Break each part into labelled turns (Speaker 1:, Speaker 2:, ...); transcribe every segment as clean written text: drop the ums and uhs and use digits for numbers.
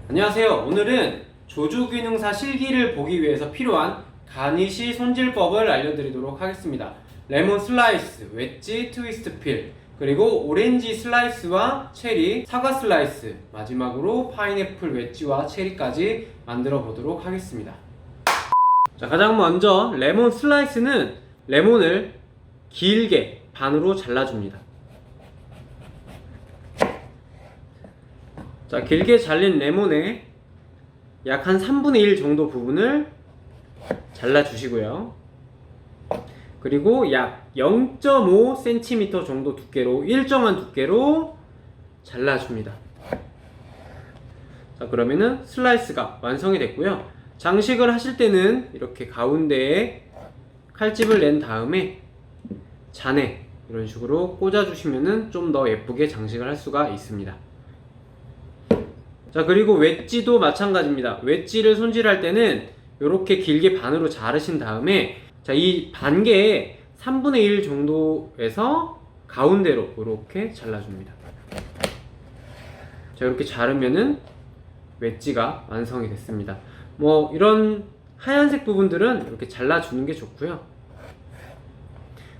Speaker 1: 안녕하세요. 오늘은 조주균형사 실기를 보기 위해서 필요한 가니쉬 손질법을 알려드리도록 하겠습니다. 레몬 슬라이스, 웨지, 트위스트 필, 그리고 오렌지 슬라이스와 체리, 사과 슬라이스, 마지막으로 파인애플 웨지와 체리까지 만들어 보도록 하겠습니다. 자, 가장 먼저 레몬 슬라이스는 레몬을 길게 반으로 잘라줍니다. 자, 길게 잘린 레몬의 약 한 3분의 1 정도 부분을 잘라주시고요. 그리고 약 0.5cm 정도 두께로, 일정한 두께로 잘라줍니다. 자, 그러면은 슬라이스가 완성이 됐고요. 장식을 하실 때는 이렇게 가운데에 칼집을 낸 다음에 잔에 이런 식으로 꽂아주시면은 좀 더 예쁘게 장식을 할 수가 있습니다. 자, 그리고 웨지도 마찬가지입니다. 웨지를 손질할 때는 이렇게 길게 반으로 자르신 다음에, 자, 이 반개의 3분의 1 정도에서 가운데로 이렇게 잘라줍니다. 자, 이렇게 자르면은 웨지가 완성이 됐습니다. 뭐 이런 하얀색 부분들은 이렇게 잘라주는 게 좋고요.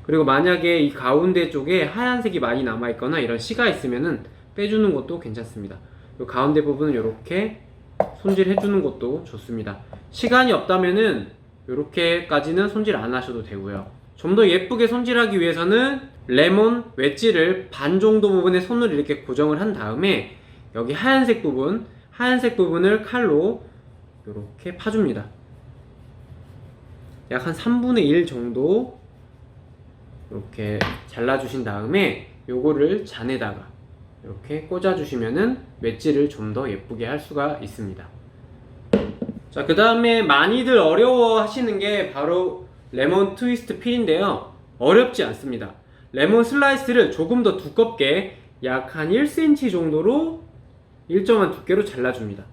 Speaker 1: 그리고 만약에 이 가운데 쪽에 하얀색이 많이 남아있거나 이런 씨가 있으면은 빼주는 것도 괜찮습니다. 이 가운데 부분은 이렇게 손질해주는 것도 좋습니다. 시간이 없다면은 이렇게까지는 손질 안 하셔도 되고요. 좀 더 예쁘게 손질하기 위해서는 레몬 웨지를 반 정도 부분에 손을 이렇게 고정을 한 다음에 여기 하얀색 부분을 칼로 이렇게 파줍니다. 약 한 3분의 1 정도 이렇게 잘라주신 다음에 요거를 잔에다가 이렇게 꽂아주시면은 웨지를 좀 더 예쁘게 할 수가 있습니다. 자, 그 다음에 많이들 어려워 하시는 게 바로 레몬 트위스트 필인데요. 어렵지 않습니다. 레몬 슬라이스를 조금 더 두껍게 약 한 1cm 정도로 일정한 두께로 잘라줍니다.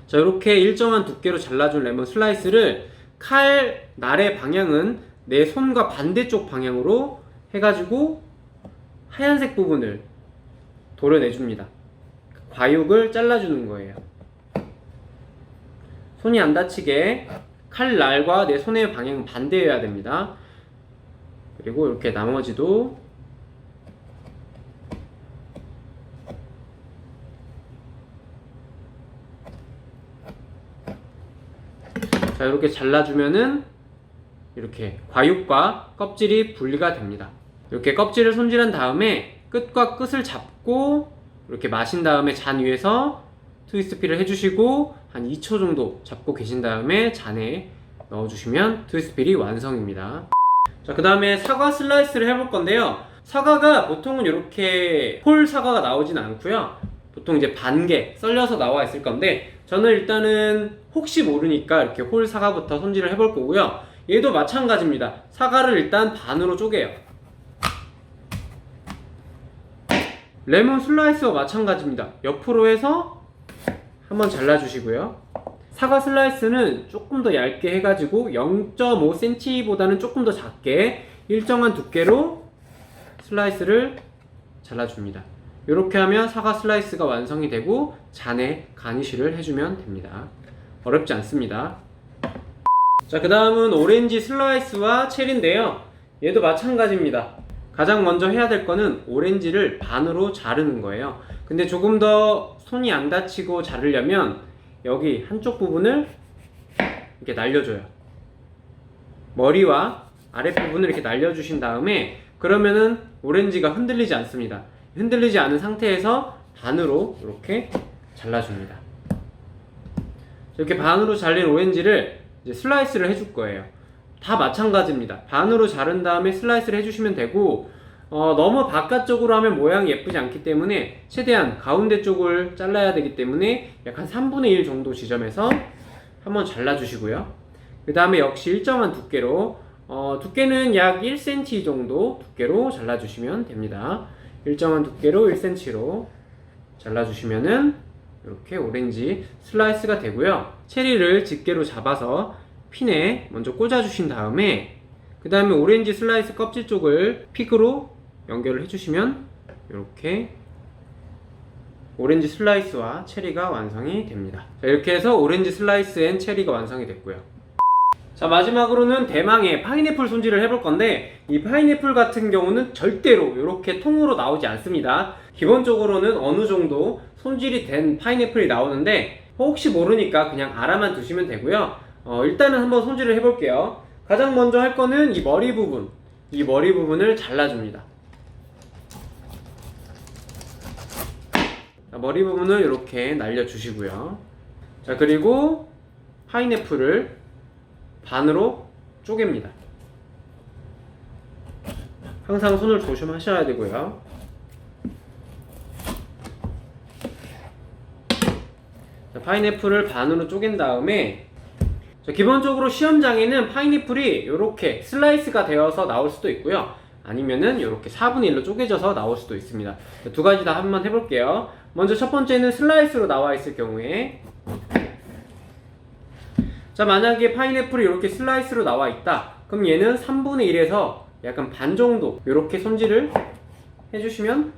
Speaker 1: 자, 이렇게 일정한 두께로 잘라준 레몬 슬라이스를 칼 날의 방향은 내 손과 반대쪽 방향으로 해가지고 하얀색 부분을 도려내줍니다. 과육을 잘라주는 거예요. 손이 안 다치게 칼 날과 내 손의 방향은 반대여야 됩니다. 그리고 이렇게 나머지도 자, 이렇게 잘라주면은 이렇게 과육과 껍질이 분리가 됩니다. 이렇게 껍질을 손질한 다음에 끝과 끝을 잡고 이렇게 마신 다음에 잔 위에서 트위스트 필을 해주시고 한 2초 정도 잡고 계신 다음에 잔에 넣어주시면 트위스트 필이 완성입니다. 자, 그 다음에 사과 슬라이스를 해볼 건데요. 사과가 보통은 이렇게 홀 사과가 나오진 않고요. 보통 이제 반개 썰려서 나와 있을 건데, 저는 일단은 혹시 모르니까 이렇게 홀 사과부터 손질을 해볼 거고요. 얘도 마찬가지입니다. 사과를 일단 반으로 쪼개요. 레몬 슬라이스와 마찬가지입니다. 옆으로 해서 한번 잘라주시고요. 사과 슬라이스는 조금 더 얇게 해가지고 0.5cm보다는 조금 더 작게 일정한 두께로 슬라이스를 잘라줍니다. 이렇게 하면 사과 슬라이스가 완성이 되고 잔에 가니쉬를 해주면 됩니다. 어렵지 않습니다. 자, 그 다음은 오렌지 슬라이스와 체리인데요. 얘도 마찬가지입니다. 가장 먼저 해야 될 거는 오렌지를 반으로 자르는 거예요. 근데 조금 더 손이 안 다치고 자르려면 여기 한쪽 부분을 이렇게 날려줘요. 머리와 아랫부분을 이렇게 날려주신 다음에, 그러면은 오렌지가 흔들리지 않습니다. 흔들리지 않은 상태에서 반으로 이렇게 잘라줍니다. 이렇게 반으로 잘린 오렌지를 이제 슬라이스를 해줄 거예요. 다 마찬가지입니다. 반으로 자른 다음에 슬라이스를 해주시면 되고, 너무 바깥쪽으로 하면 모양이 예쁘지 않기 때문에 최대한 가운데 쪽을 잘라야 되기 때문에 약 한 3분의 1 정도 지점에서 한번 잘라주시고요. 그 다음에 역시 일정한 두께로, 두께는 약 1cm 정도 두께로 잘라주시면 됩니다. 일정한 두께로 1cm로 잘라주시면은 이렇게 오렌지 슬라이스가 되고요. 체리를 집게로 잡아서 핀에 먼저 꽂아주신 다음에 그 다음에 오렌지 슬라이스 껍질 쪽을 픽으로 연결을 해주시면 이렇게 오렌지 슬라이스와 체리가 완성이 됩니다. 자, 이렇게 해서 오렌지 슬라이스 앤 체리가 완성이 됐고요. 자, 마지막으로는 대망의 파인애플 손질을 해볼 건데, 이 파인애플 같은 경우는 절대로 이렇게 통으로 나오지 않습니다. 기본적으로는 어느 정도 손질이 된 파인애플이 나오는데, 혹시 모르니까 그냥 알아만 두시면 되고요. 일단은 한번 손질을 해볼게요. 가장 먼저 할 거는 이 머리 부분, 이 머리 부분을 잘라줍니다. 자, 머리 부분을 이렇게 날려주시고요. 자, 그리고 파인애플을 반으로 쪼갭니다. 항상 손을 조심하셔야 되고요. 자, 파인애플을 반으로 쪼갠 다음에, 자, 기본적으로 시험장에는 파인애플이 이렇게 슬라이스가 되어서 나올 수도 있고요, 아니면은 이렇게 4분의 1로 쪼개져서 나올 수도 있습니다. 자, 두 가지 다 한번 해볼게요. 먼저 첫 번째는 슬라이스로 나와 있을 경우에, 자, 만약에 파인애플이 이렇게 슬라이스로 나와 있다, 그럼 얘는 3분의 1에서 약간 반 정도 이렇게 손질을 해주시면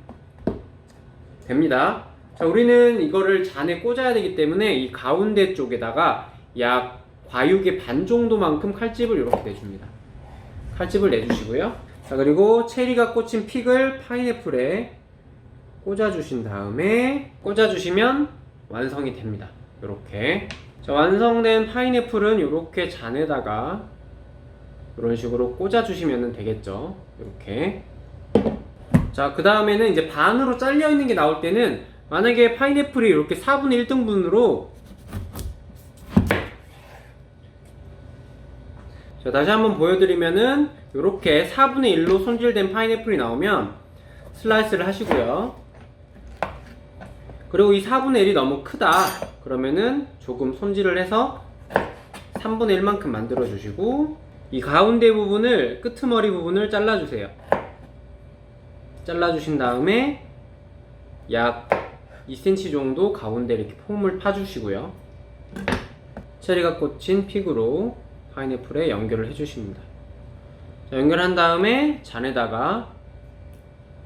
Speaker 1: 됩니다. 자, 우리는 이거를 잔에 꽂아야 되기 때문에 이 가운데 쪽에다가 약 과육의 반 정도만큼 칼집을 이렇게 내줍니다. 칼집을 내주시고요. 자, 그리고 체리가 꽂힌 픽을 파인애플에 꽂아주신 다음에, 꽂아주시면 완성이 됩니다. 이렇게. 자, 완성된 파인애플은 이렇게 잔에다가 이런 식으로 꽂아주시면 되겠죠. 이렇게. 자, 그 다음에는 이제 반으로 잘려 있는 게 나올 때는, 만약에 파인애플이 이렇게 4분의 1등분으로, 자, 다시 한번 보여드리면은 이렇게 4분의 1로 손질된 파인애플이 나오면 슬라이스를 하시고요. 그리고 이 4분의 1이 너무 크다 그러면은 조금 손질을 해서 3분의 1만큼 만들어 주시고, 이 가운데 부분을, 끄트머리 부분을 잘라 주세요. 잘라 주신 다음에 약 2cm 정도 가운데 이렇게 폼을 파 주시고요. 체리가 꽂힌 픽으로 파인애플에 연결을 해 주십니다. 자, 연결한 다음에 잔에다가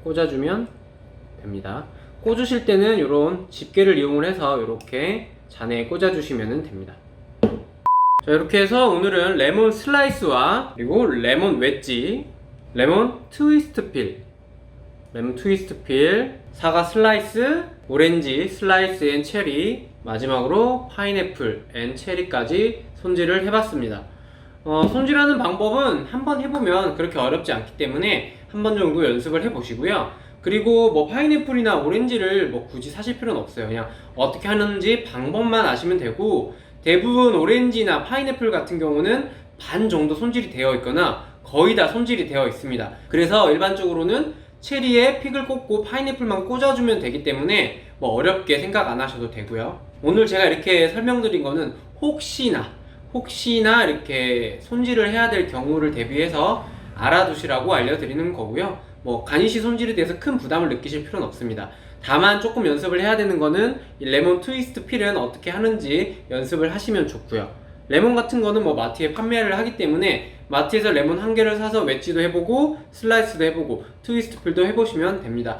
Speaker 1: 꽂아주면 됩니다. 꽂으실 때는 이런 집게를 이용을 해서 이렇게 잔에 꽂아주시면 됩니다. 자, 이렇게 해서 오늘은 레몬 슬라이스와 그리고 레몬 웨지, 레몬 트위스트 필, 사과 슬라이스, 오렌지 슬라이스 앤 체리, 마지막으로 파인애플 앤 체리까지 손질을 해봤습니다. 손질하는 방법은 한번 해보면 그렇게 어렵지 않기 때문에 한 번 정도 연습을 해보시고요. 그리고 뭐 파인애플이나 오렌지를 뭐 굳이 사실 필요는 없어요. 그냥 어떻게 하는지 방법만 아시면 되고, 대부분 오렌지나 파인애플 같은 경우는 반 정도 손질이 되어 있거나 거의 다 손질이 되어 있습니다. 그래서 일반적으로는 체리에 픽을 꽂고 파인애플만 꽂아주면 되기 때문에 뭐 어렵게 생각 안 하셔도 되고요. 오늘 제가 이렇게 설명드린 거는 혹시나 이렇게 손질을 해야 될 경우를 대비해서 알아두시라고 알려드리는 거고요. 뭐 가니쉬 손질에 대해서 큰 부담을 느끼실 필요는 없습니다. 다만 조금 연습을 해야 되는 거는 이 레몬 트위스트 필은 어떻게 하는지 연습을 하시면 좋고요. 레몬 같은 거는 뭐 마트에 판매를 하기 때문에 마트에서 레몬 한 개를 사서 웨지도 해보고 슬라이스도 해보고 트위스트 필도 해보시면 됩니다.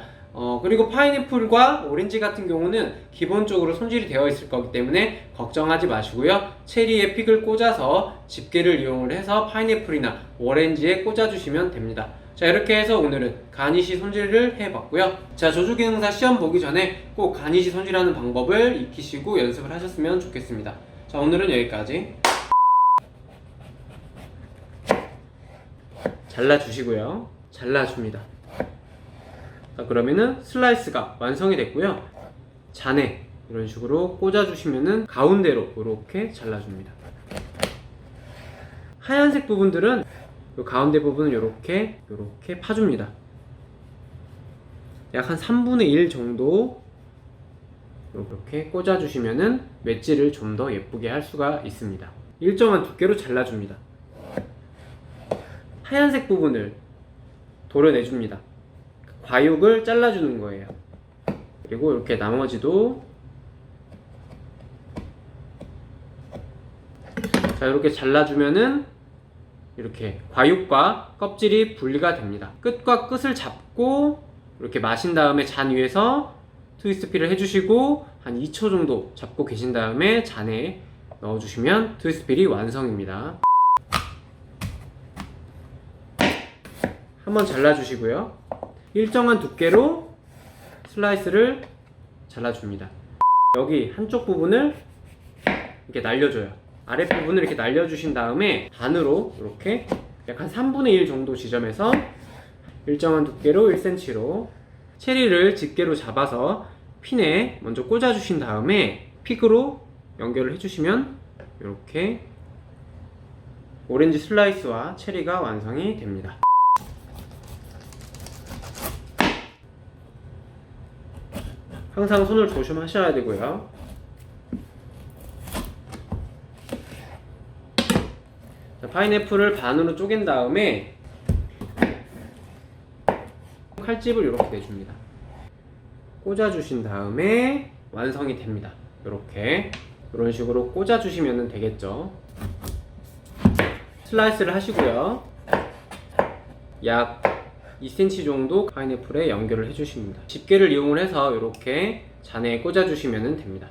Speaker 1: 그리고 파인애플과 오렌지 같은 경우는 기본적으로 손질이 되어 있을 거기 때문에 걱정하지 마시고요. 체리에 픽을 꽂아서 집게를 이용을 해서 파인애플이나 오렌지에 꽂아주시면 됩니다. 자, 이렇게 해서 오늘은 가니쉬 손질을 해봤고요. 자, 조주기능사 시험 보기 전에 꼭 가니쉬 손질하는 방법을 익히시고 연습을 하셨으면 좋겠습니다. 자, 오늘은 여기까지. 잘라주시고요. 잘라줍니다. 자, 그러면은 슬라이스가 완성이 됐고요. 잔에 이런 식으로 꽂아주시면은 가운데로 이렇게 잘라줍니다. 하얀색 부분들은 이 가운데 부분을 이렇게 파줍니다. 약 한 3분의 1 정도 이렇게 꽂아주시면은 웨지를 좀 더 예쁘게 할 수가 있습니다. 일정한 두께로 잘라줍니다. 하얀색 부분을 도려내줍니다. 과육을 잘라주는 거예요. 그리고 이렇게 나머지도, 자, 이렇게 잘라주면은 이렇게 과육과 껍질이 분리가 됩니다. 끝과 끝을 잡고 잡고 이렇게 마신 다음에 잔 위에서 트위스트 필을 해주시고 한 2초 정도 잡고 계신 다음에 잔에 넣어주시면 트위스트 필이 완성입니다. 한번 잘라주시고요. 일정한 두께로 슬라이스를 잘라줍니다. 여기 한쪽 부분을 이렇게 날려줘요. 아랫부분을 이렇게 날려주신 다음에 반으로 이렇게 약 한 3분의 1 정도 지점에서 일정한 두께로 1cm로 체리를 집게로 잡아서 핀에 먼저 꽂아주신 다음에 픽으로 연결을 해주시면 이렇게 오렌지 슬라이스와 체리가 완성이 됩니다. 항상 손을 조심하셔야 되고요. 자, 파인애플을 반으로 쪼갠 다음에 칼집을 이렇게 내줍니다. 꽂아주신 다음에 완성이 됩니다. 이렇게 이런 식으로 꽂아주시면 되겠죠. 슬라이스를 하시고요. 약 2cm 정도 파인애플에 연결을 해주십니다. 집게를 이용을 해서 이렇게 잔에 꽂아주시면 됩니다.